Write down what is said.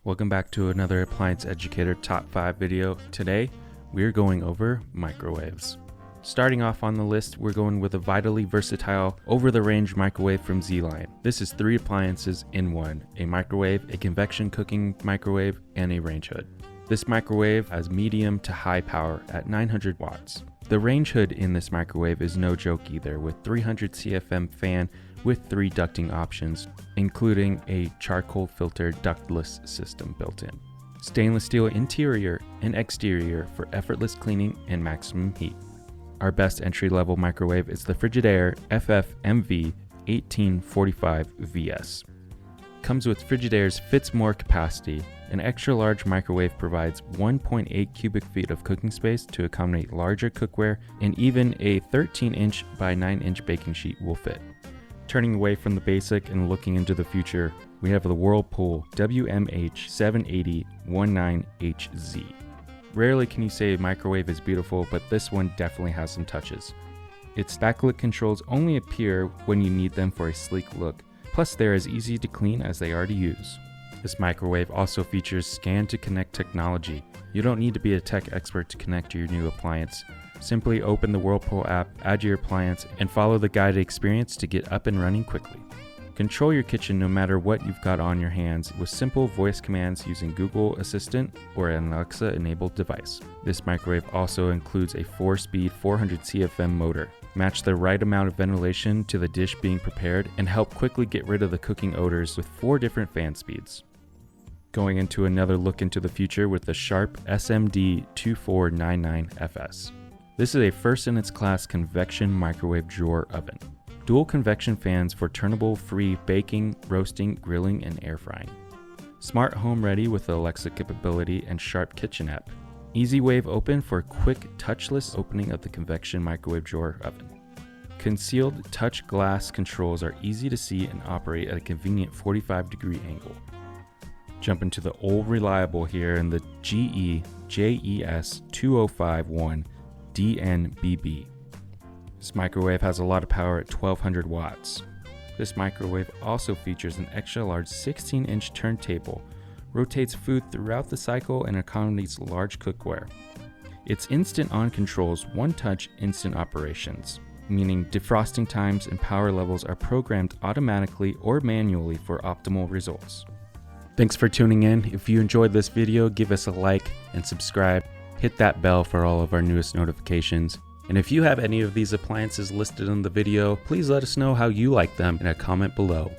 Welcome back to another Appliance Educator Top 5 video. Today, we're going over microwaves. Starting off on the list, we're going with a vitally versatile over-the-range microwave from ZLINE. This is 3 appliances in one: a microwave, a convection cooking microwave, and a range hood. This microwave has medium to high power at 900 watts. The range hood in this microwave is no joke either, with 300 CFM fan with 3 ducting options, including a charcoal filter ductless system built in. Stainless steel interior and exterior for effortless cleaning and maximum heat. Our best entry-level microwave is the Frigidaire FFMV1845VS. Comes with Frigidaire's Fits More capacity. An extra large microwave provides 1.8 cubic feet of cooking space to accommodate larger cookware, and even a 13-inch by 9-inch baking sheet will fit. Turning away from the basic and looking into the future, we have the Whirlpool WMH78019HZ. Rarely can you say a microwave is beautiful, but this one definitely has some touches. Its backlit controls only appear when you need them for a sleek look, plus they're as easy to clean as they are to use. This microwave also features scan to connect technology. You don't need to be a tech expert to connect to your new appliance. Simply open the Whirlpool app, add your appliance, and follow the guided experience to get up and running quickly. Control your kitchen no matter what you've got on your hands with simple voice commands using Google Assistant or an Alexa-enabled device. This microwave also includes a 4-speed 400 CFM motor. Match the right amount of ventilation to the dish being prepared and help quickly get rid of the cooking odors with 4 different fan speeds. Going into another look into the future with the Sharp SMD2499FS. This is a first-in-its-class convection microwave drawer oven. Dual convection fans for turnable free baking, roasting, grilling, and air frying. Smart home ready with Alexa capability and Sharp Kitchen app. Easy wave open for quick touchless opening of the convection microwave drawer oven. Concealed touch glass controls are easy to see and operate at a convenient 45-degree angle. Jump into the old reliable here in the GE JES 2051 DNBB. This microwave has a lot of power at 1200 watts. This microwave also features an extra large 16-inch turntable, rotates food throughout the cycle, and accommodates large cookware. Its instant on controls one-touch instant operations, meaning defrosting times and power levels are programmed automatically or manually for optimal results. Thanks for tuning in. If you enjoyed this video, give us a like and subscribe. Hit that bell for all of our newest notifications. And if you have any of these appliances listed in the video, please let us know how you like them in a comment below.